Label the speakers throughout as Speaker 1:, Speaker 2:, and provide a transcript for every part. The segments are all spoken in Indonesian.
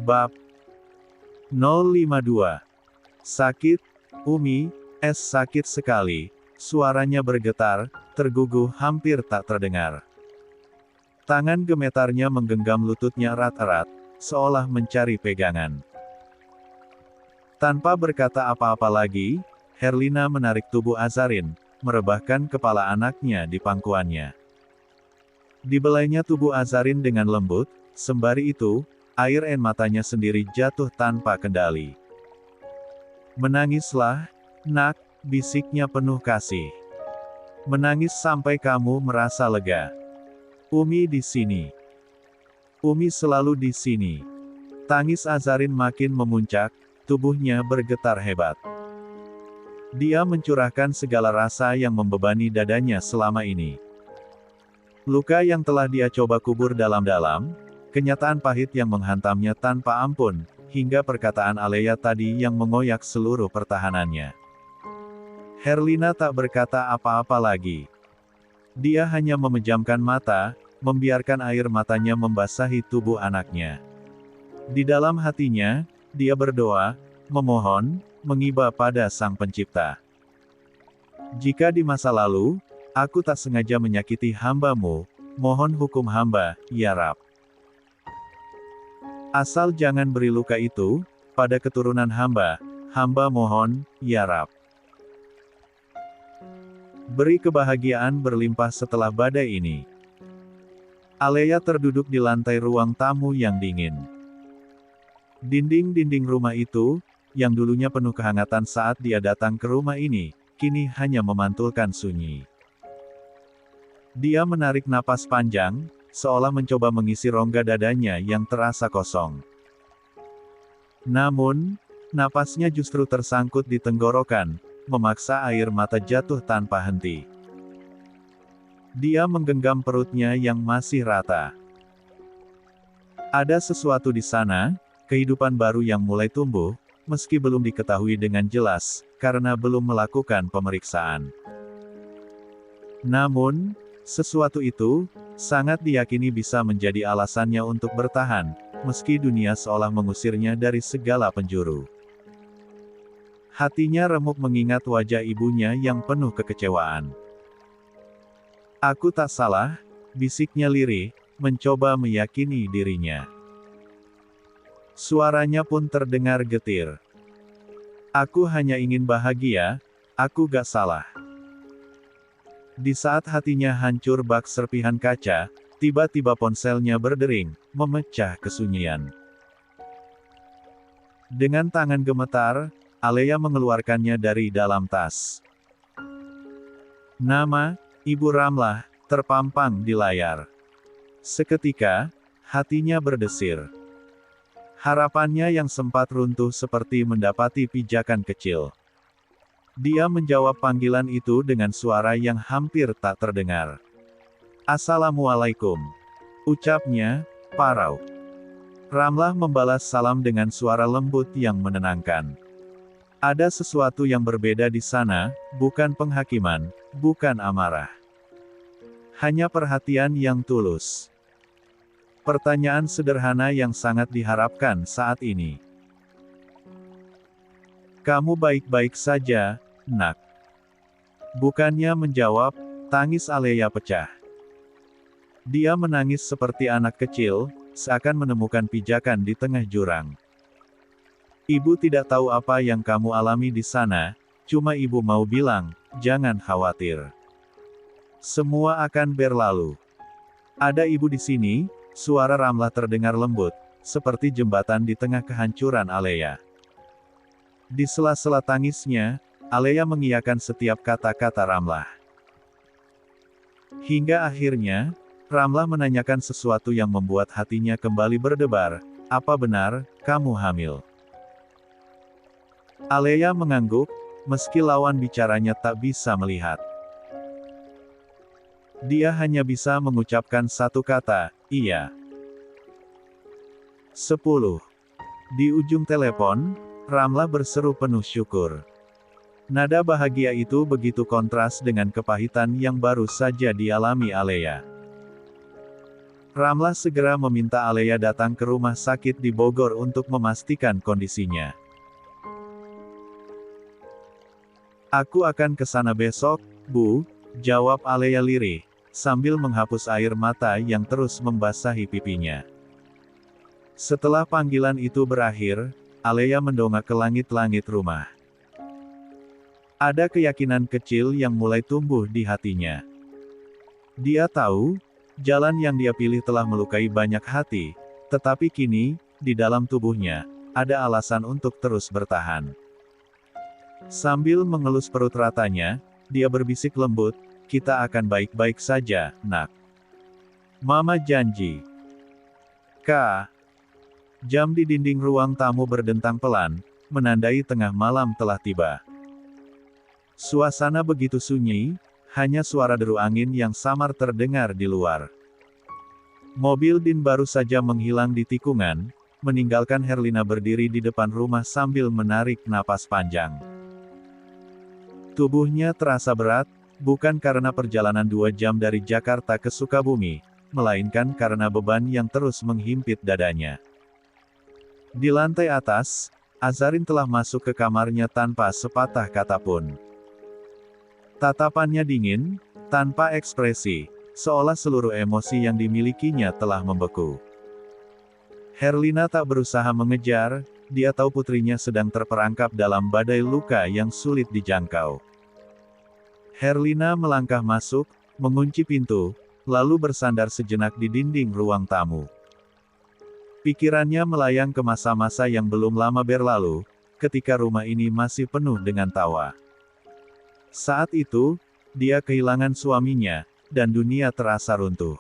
Speaker 1: Bab 052. Sakit, Umi, sakit sekali. Suaranya bergetar, terguguh hampir tak terdengar. Tangan gemetarnya menggenggam lututnya erat-erat, seolah mencari pegangan. Tanpa berkata apa-apa lagi, Herlina menarik tubuh Azarin, merebahkan kepala anaknya di pangkuannya. Dibelainya tubuh Azarin dengan lembut, sembari itu, air matanya sendiri jatuh tanpa kendali. Menangislah, nak, bisiknya penuh kasih. Menangis sampai kamu merasa lega. Umi di sini. Umi selalu di sini. Tangis Azarin makin memuncak, tubuhnya bergetar hebat. Dia mencurahkan segala rasa yang membebani dadanya selama ini. Luka yang telah dia coba kubur dalam-dalam, kenyataan pahit yang menghantamnya tanpa ampun, hingga perkataan Aleya tadi yang mengoyak seluruh pertahanannya. Herlina tak berkata apa-apa lagi. Dia hanya memejamkan mata, membiarkan air matanya membasahi tubuh anaknya. Di dalam hatinya, dia berdoa, memohon, mengiba pada Sang Pencipta. Jika di masa lalu, aku tak sengaja menyakiti hamba-Mu, mohon hukum hamba, ya Rab. Asal jangan beri luka itu, pada keturunan hamba, hamba mohon, ya Rab. Beri kebahagiaan berlimpah setelah badai ini. Aleya terduduk di lantai ruang tamu yang dingin. Dinding-dinding rumah itu, yang dulunya penuh kehangatan saat dia datang ke rumah ini, kini hanya memantulkan sunyi. Dia menarik napas panjang, seolah mencoba mengisi rongga dadanya yang terasa kosong. Namun, napasnya justru tersangkut di tenggorokan, memaksa air mata jatuh tanpa henti. Dia menggenggam perutnya yang masih rata. Ada sesuatu di sana, kehidupan baru yang mulai tumbuh, meski belum diketahui dengan jelas, karena belum melakukan pemeriksaan. Namun, sesuatu itu, sangat diyakini bisa menjadi alasannya untuk bertahan, meski dunia seolah mengusirnya dari segala penjuru. Hatinya remuk mengingat wajah ibunya yang penuh kekecewaan. Aku tak salah, bisiknya lirih, mencoba meyakini dirinya. Suaranya pun terdengar getir. Aku hanya ingin bahagia, aku gak salah. Di saat hatinya hancur bak serpihan kaca, tiba-tiba ponselnya berdering, memecah kesunyian. Dengan tangan gemetar, Aleya mengeluarkannya dari dalam tas. Nama, Ibu Ramlah, terpampang di layar. Seketika, hatinya berdesir. Harapannya yang sempat runtuh seperti mendapati pijakan kecil. Dia menjawab panggilan itu dengan suara yang hampir tak terdengar. Assalamualaikum. Ucapnya, parau. Ramlah membalas salam dengan suara lembut yang menenangkan. Ada sesuatu yang berbeda di sana, bukan penghakiman, bukan amarah. Hanya perhatian yang tulus. Pertanyaan sederhana yang sangat diharapkan saat ini. Kamu baik-baik saja, nak? Bukannya menjawab, tangis Aleya pecah. Dia menangis seperti anak kecil, seakan menemukan pijakan di tengah jurang. Ibu tidak tahu apa yang kamu alami di sana, cuma ibu mau bilang, jangan khawatir. Semua akan berlalu. Ada ibu di sini, suara Ramlah terdengar lembut, seperti jembatan di tengah kehancuran Aleya. Di sela-sela tangisnya, Aleya mengiyakan setiap kata-kata Ramlah. Hingga akhirnya, Ramlah menanyakan sesuatu yang membuat hatinya kembali berdebar, apa benar, kamu hamil? Aleya mengangguk, meski lawan bicaranya tak bisa melihat. Dia hanya bisa mengucapkan satu kata, iya. 10. Di ujung telepon, Ramlah berseru penuh syukur. Nada bahagia itu begitu kontras dengan kepahitan yang baru saja dialami Aleya. Ramla segera meminta Alea datang ke rumah sakit di Bogor untuk memastikan kondisinya. Aku akan ke sana besok, Bu, jawab Alea lirih, sambil menghapus air mata yang terus membasahi pipinya. Setelah panggilan itu berakhir, Alea mendongak ke langit-langit rumah. Ada keyakinan kecil yang mulai tumbuh di hatinya. Dia tahu, jalan yang dia pilih telah melukai banyak hati, tetapi kini, di dalam tubuhnya, ada alasan untuk terus bertahan. Sambil mengelus perut ratanya, dia berbisik lembut, "Kita akan baik-baik saja, Nak. Mama janji." Kak. Jam di dinding ruang tamu berdentang pelan, menandai tengah malam telah tiba. Suasana begitu sunyi, hanya suara deru angin yang samar terdengar di luar. Mobil Din baru saja menghilang di tikungan, meninggalkan Herlina berdiri di depan rumah sambil menarik napas panjang. Tubuhnya terasa berat, bukan karena perjalanan 2 jam dari Jakarta ke Sukabumi, melainkan karena beban yang terus menghimpit dadanya. Di lantai atas, Azarin telah masuk ke kamarnya tanpa sepatah kata pun. Tatapannya dingin, tanpa ekspresi, seolah seluruh emosi yang dimilikinya telah membeku. Herlina tak berusaha mengejar, dia tahu putrinya sedang terperangkap dalam badai luka yang sulit dijangkau. Herlina melangkah masuk, mengunci pintu, lalu bersandar sejenak di dinding ruang tamu. Pikirannya melayang ke masa-masa yang belum lama berlalu, ketika rumah ini masih penuh dengan tawa. Saat itu, dia kehilangan suaminya, dan dunia terasa runtuh.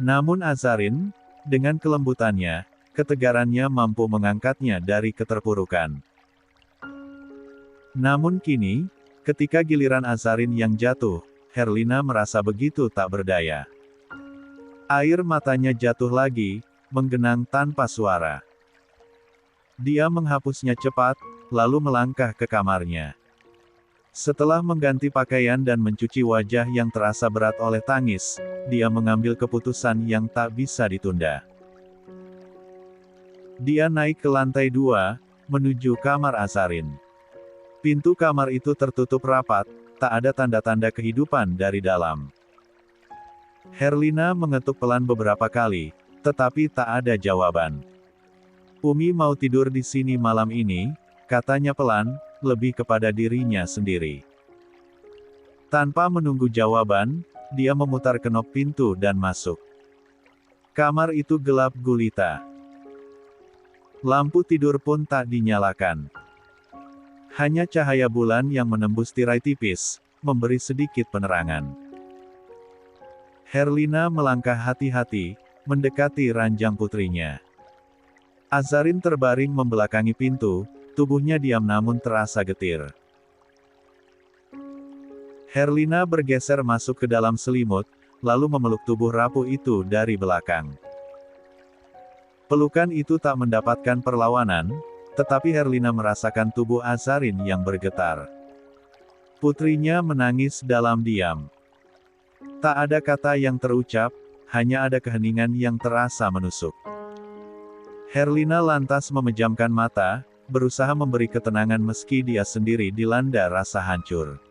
Speaker 1: Namun Azarin, dengan kelembutannya, ketegarannya mampu mengangkatnya dari keterpurukan. Namun kini, ketika giliran Azarin yang jatuh, Herlina merasa begitu tak berdaya. Air matanya jatuh lagi, menggenang tanpa suara. Dia menghapusnya cepat, lalu melangkah ke kamarnya. Setelah mengganti pakaian dan mencuci wajah yang terasa berat oleh tangis, dia mengambil keputusan yang tak bisa ditunda. Dia naik ke lantai 2, menuju kamar Azarin. Pintu kamar itu tertutup rapat, tak ada tanda-tanda kehidupan dari dalam. Herlina mengetuk pelan beberapa kali, tetapi tak ada jawaban. "Umi mau tidur di sini malam ini," katanya pelan, lebih kepada dirinya sendiri. Tanpa menunggu jawaban, dia memutar kenop pintu dan masuk. Kamar itu gelap gulita. Lampu tidur pun tak dinyalakan. Hanya cahaya bulan yang menembus tirai tipis, memberi sedikit penerangan. Herlina melangkah hati-hati, mendekati ranjang putrinya. Azarin terbaring membelakangi pintu, tubuhnya diam namun terasa getir. Herlina bergeser masuk ke dalam selimut, lalu memeluk tubuh rapuh itu dari belakang. Pelukan itu tak mendapatkan perlawanan, tetapi Herlina merasakan tubuh Azarin yang bergetar. Putrinya menangis dalam diam. Tak ada kata yang terucap, hanya ada keheningan yang terasa menusuk. Herlina lantas memejamkan mata, berusaha memberi ketenangan meski dia sendiri dilanda rasa hancur.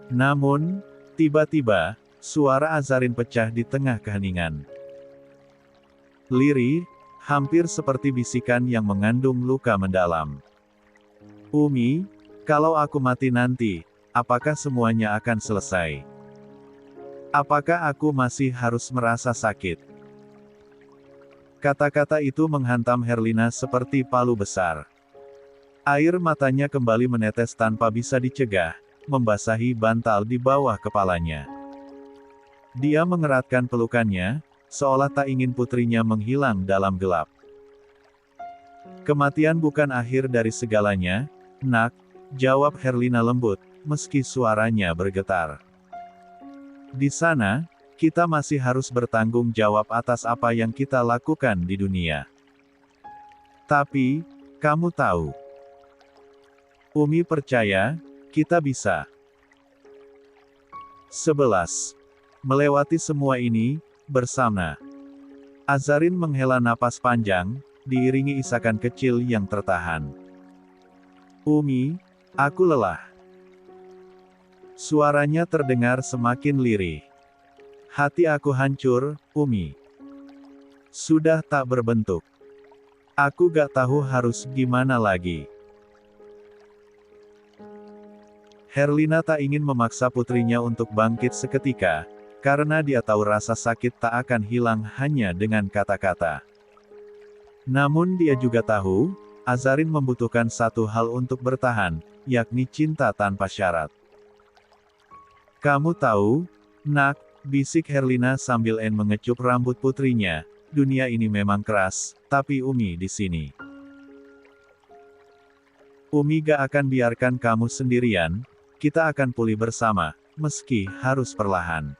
Speaker 1: Namun, tiba-tiba, suara Azarin pecah di tengah keheningan. Lirih, hampir seperti bisikan yang mengandung luka mendalam. "Umi, kalau aku mati nanti, apakah semuanya akan selesai? Apakah aku masih harus merasa sakit?" Kata-kata itu menghantam Herlina seperti palu besar. Air matanya kembali menetes tanpa bisa dicegah, membasahi bantal di bawah kepalanya. Dia mengeratkan pelukannya, seolah tak ingin putrinya menghilang dalam gelap. "Kematian bukan akhir dari segalanya, Nak," jawab Herlina lembut, meski suaranya bergetar. "Di sana, kita masih harus bertanggung jawab atas apa yang kita lakukan di dunia. Tapi, kamu tahu. Umi percaya, kita bisa." 11. Melewati semua ini, bersama. Azarin menghela napas panjang, diiringi isakan kecil yang tertahan. Umi, aku lelah. Suaranya terdengar semakin lirih. Hati aku hancur, Umi. Sudah tak berbentuk. Aku gak tahu harus gimana lagi. Herlina tak ingin memaksa putrinya untuk bangkit seketika, karena dia tahu rasa sakit tak akan hilang hanya dengan kata-kata. Namun dia juga tahu, Azarin membutuhkan satu hal untuk bertahan, yakni cinta tanpa syarat. Kamu tahu, nak, bisik Herlina sambil mengecup rambut putrinya, dunia ini memang keras, tapi Umi di sini. Umi gak akan biarkan kamu sendirian, kita akan pulih bersama, meski harus perlahan.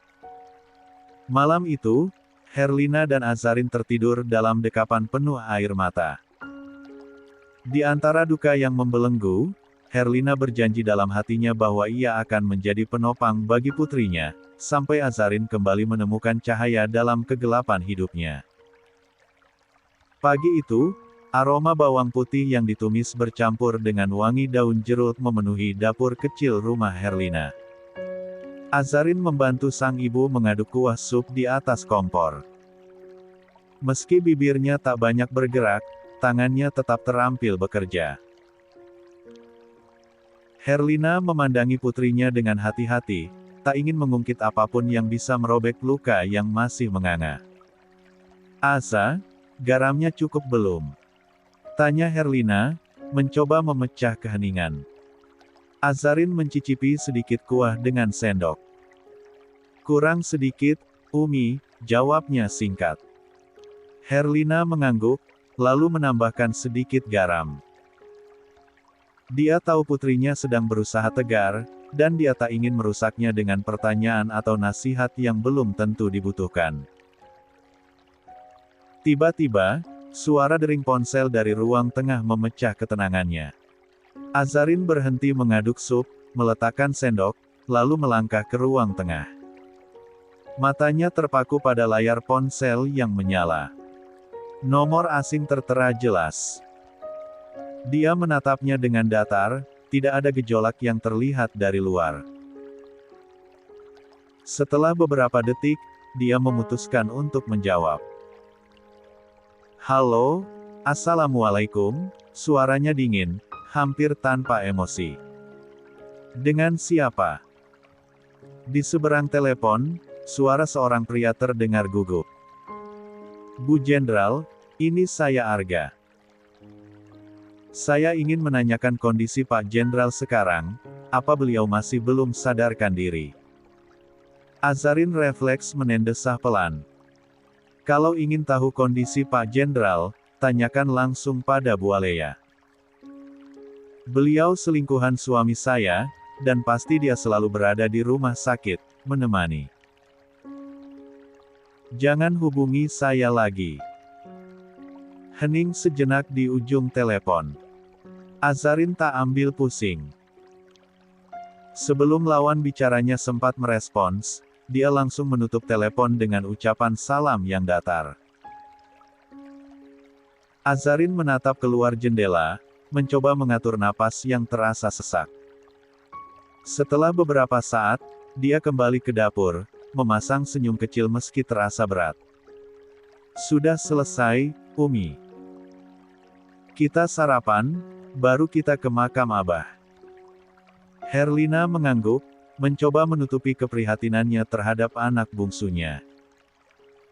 Speaker 1: Malam itu, Herlina dan Azarin tertidur dalam dekapan penuh air mata. Di antara duka yang membelenggu, Herlina berjanji dalam hatinya bahwa ia akan menjadi penopang bagi putrinya, sampai Azarin kembali menemukan cahaya dalam kegelapan hidupnya. Pagi itu, aroma bawang putih yang ditumis bercampur dengan wangi daun jeruk memenuhi dapur kecil rumah Herlina. Azarin membantu sang ibu mengaduk kuah sup di atas kompor. Meski bibirnya tak banyak bergerak, tangannya tetap terampil bekerja. Herlina memandangi putrinya dengan hati-hati, tak ingin mengungkit apapun yang bisa merobek luka yang masih menganga. Asa, garamnya cukup belum? Tanya Herlina, mencoba memecah keheningan. Azarin mencicipi sedikit kuah dengan sendok. Kurang sedikit, Umi, jawabnya singkat. Herlina mengangguk, lalu menambahkan sedikit garam. Dia tahu putrinya sedang berusaha tegar, dan dia tak ingin merusaknya dengan pertanyaan atau nasihat yang belum tentu dibutuhkan. Tiba-tiba, suara dering ponsel dari ruang tengah memecah ketenangannya. Azarin berhenti mengaduk sup, meletakkan sendok, lalu melangkah ke ruang tengah. Matanya terpaku pada layar ponsel yang menyala. Nomor asing tertera jelas. Dia menatapnya dengan datar, tidak ada gejolak yang terlihat dari luar. Setelah beberapa detik, dia memutuskan untuk menjawab. Halo, Assalamualaikum, suaranya dingin, hampir tanpa emosi. Dengan siapa? Di seberang telepon, suara seorang pria terdengar gugup. Bu Jenderal, ini saya Arga. Saya ingin menanyakan kondisi Pak Jenderal sekarang, apa beliau masih belum sadarkan diri? Azarin refleks menendesah pelan. Kalau ingin tahu kondisi Pak Jenderal, tanyakan langsung pada Bu Alea. Beliau selingkuhan suami saya, dan pasti dia selalu berada di rumah sakit, menemani. Jangan hubungi saya lagi. Hening sejenak di ujung telepon. Azarin tak ambil pusing. Sebelum lawan bicaranya sempat merespons, dia langsung menutup telepon dengan ucapan salam yang datar. Azarin menatap keluar jendela, mencoba mengatur napas yang terasa sesak. Setelah beberapa saat, dia kembali ke dapur, memasang senyum kecil meski terasa berat. Sudah selesai, Umi. Kita sarapan, baru kita ke makam Abah. Herlina mengangguk, mencoba menutupi keprihatinannya terhadap anak bungsunya.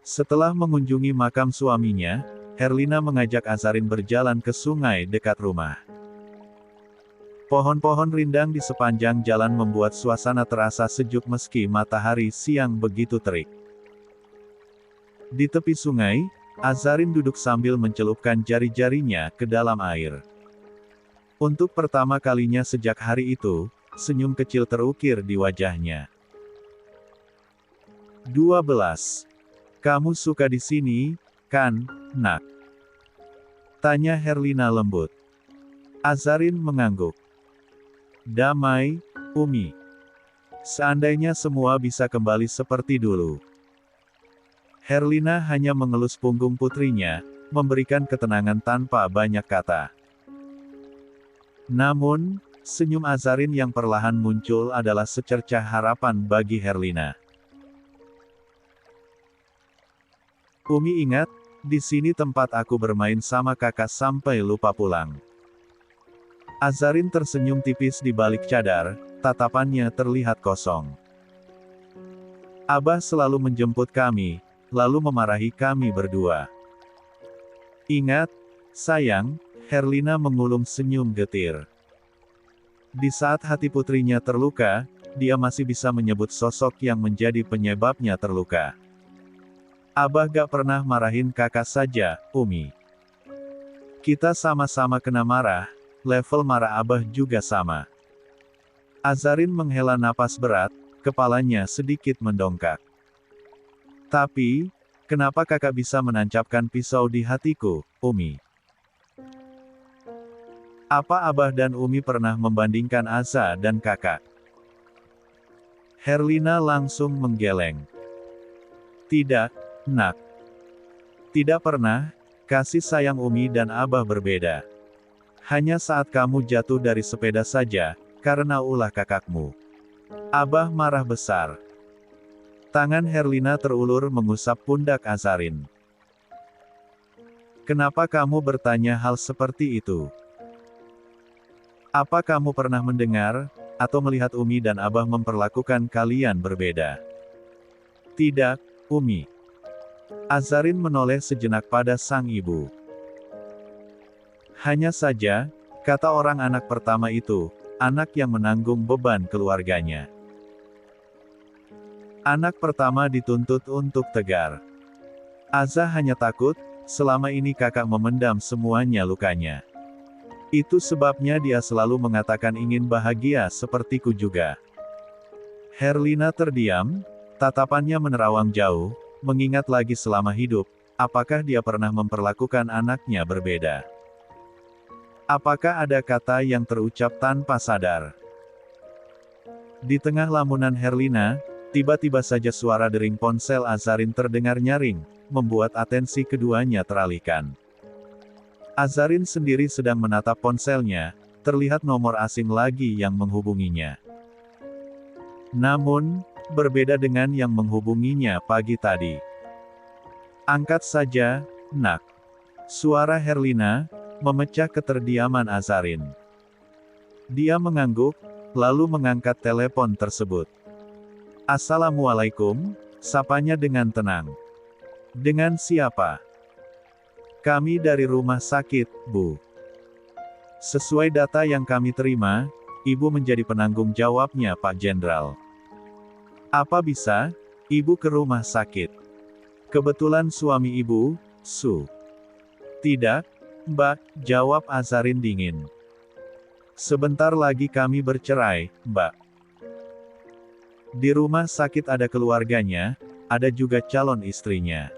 Speaker 1: Setelah mengunjungi makam suaminya, Herlina mengajak Azarin berjalan ke sungai dekat rumah. Pohon-pohon rindang di sepanjang jalan membuat suasana terasa sejuk meski matahari siang begitu terik. Di tepi sungai, Azarin duduk sambil mencelupkan jari-jarinya ke dalam air. Untuk pertama kalinya sejak hari itu, senyum kecil terukir di wajahnya. 12. Kamu suka di sini, kan, nak? Tanya Herlina lembut. Azarin mengangguk. Damai, Umi. Seandainya semua bisa kembali seperti dulu. Herlina hanya mengelus punggung putrinya, memberikan ketenangan tanpa banyak kata. Namun, senyum Azarin yang perlahan muncul adalah secercah harapan bagi Herlina. Umi ingat, di sini tempat aku bermain sama kakak sampai lupa pulang. Azarin tersenyum tipis di balik cadar, tatapannya terlihat kosong. Abah selalu menjemput kami, lalu memarahi kami berdua. Ingat, sayang, Herlina mengulum senyum getir. Di saat hati putrinya terluka, dia masih bisa menyebut sosok yang menjadi penyebabnya terluka. Abah gak pernah marahin kakak saja, Umi. Kita sama-sama kena marah, level marah Abah juga sama. Azarin menghela napas berat, kepalanya sedikit mendongkak. Tapi, kenapa kakak bisa menancapkan pisau di hatiku, Umi? Apa Abah dan Umi pernah membandingkan Aza dan kakak? Herlina langsung menggeleng. Tidak, Nak. Tidak pernah, kasih sayang Umi dan Abah berbeda. Hanya saat kamu jatuh dari sepeda saja, karena ulah kakakmu. Abah marah besar. Tangan Herlina terulur mengusap pundak Azarin. Kenapa kamu bertanya hal seperti itu? Apa kamu pernah mendengar, atau melihat Umi dan Abah memperlakukan kalian berbeda? Tidak, Umi. Azarin menoleh sejenak pada sang ibu. Hanya saja, kata orang anak pertama itu, anak yang menanggung beban keluarganya. Anak pertama dituntut untuk tegar. Aza hanya takut, selama ini kakak memendam semuanya lukanya. Itu sebabnya dia selalu mengatakan ingin bahagia sepertiku juga. Herlina terdiam, tatapannya menerawang jauh, mengingat lagi selama hidup, apakah dia pernah memperlakukan anaknya berbeda? Apakah ada kata yang terucap tanpa sadar? Di tengah lamunan Herlina, tiba-tiba saja suara dering ponsel Azarin terdengar nyaring, membuat atensi keduanya teralihkan. Azarin sendiri sedang menatap ponselnya, terlihat nomor asing lagi yang menghubunginya. Namun, berbeda dengan yang menghubunginya pagi tadi. Angkat saja, Nak. Suara Herlina memecah keterdiaman Azarin. Dia mengangguk, lalu mengangkat telepon tersebut. Assalamualaikum, sapanya dengan tenang. Dengan siapa? Kami dari rumah sakit, Bu. Sesuai data yang kami terima, Ibu menjadi penanggung jawabnya Pak Jenderal. Apa bisa, Ibu ke rumah sakit? Kebetulan suami Ibu, Su. Tidak, Mbak, jawab Azarin dingin. Sebentar lagi kami bercerai, Mbak. Di rumah sakit ada keluarganya, ada juga calon istrinya.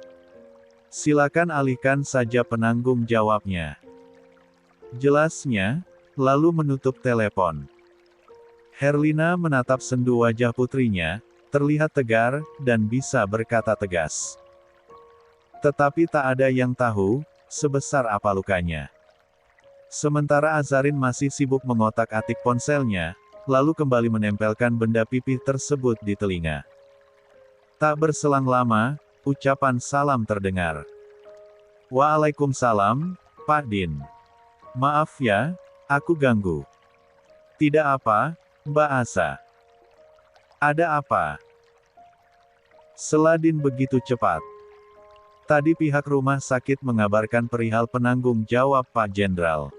Speaker 1: Silakan alihkan saja penanggung jawabnya. Jelasnya, lalu menutup telepon. Herlina menatap sendu wajah putrinya, terlihat tegar, dan bisa berkata tegas. Tetapi tak ada yang tahu, sebesar apa lukanya. Sementara Azarin masih sibuk mengotak-atik ponselnya, lalu kembali menempelkan benda pipih tersebut di telinga. Tak berselang lama, ucapan salam terdengar. Waalaikumsalam, Pak Din. Maaf ya, aku ganggu. Tidak apa, Mbak Asa. Ada apa? Seladin begitu cepat. Tadi pihak rumah sakit mengabarkan perihal penanggung jawab Pak Jenderal.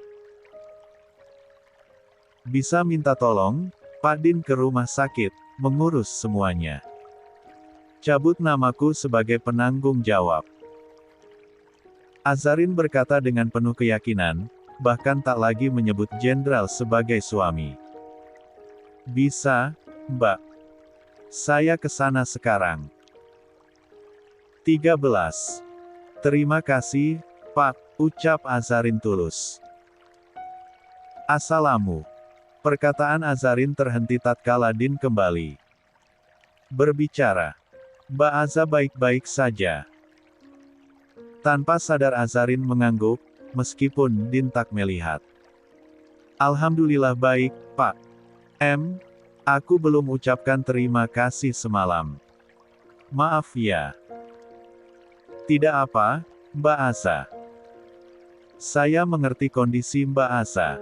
Speaker 1: Bisa minta tolong, Pak Din ke rumah sakit, mengurus semuanya. Cabut namaku sebagai penanggung jawab. Azarin berkata dengan penuh keyakinan, bahkan tak lagi menyebut jenderal sebagai suami. Bisa, Mbak. Saya ke sana sekarang. 13. Terima kasih, Pak, ucap Azarin tulus. Assalamu. Perkataan Azarin terhenti tatkala Din kembali berbicara. Mbak Aza baik-baik saja. Tanpa sadar Azarin mengangguk, meskipun Din tak melihat. Alhamdulillah baik, Pak. Aku belum ucapkan terima kasih semalam. Maaf ya. Tidak apa, Mbak Asa. Saya mengerti kondisi Mbak Asa.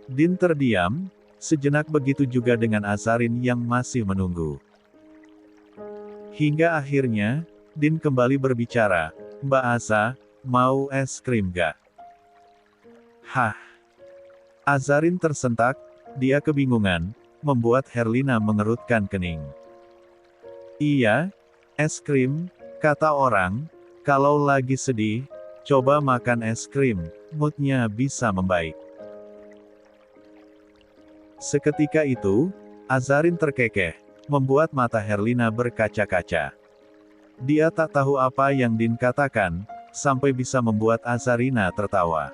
Speaker 1: Din terdiam, sejenak begitu juga dengan Azarin yang masih menunggu. Hingga akhirnya, Din kembali berbicara, Mbak Asa, mau es krim gak? Hah? Azarin tersentak, dia kebingungan, membuat Herlina mengerutkan kening. Iya, es krim, kata orang, kalau lagi sedih, coba makan es krim, moodnya bisa membaik. Seketika itu, Azarin terkekeh, membuat mata Herlina berkaca-kaca. Dia tak tahu apa yang Din katakan, sampai bisa membuat Azarina tertawa.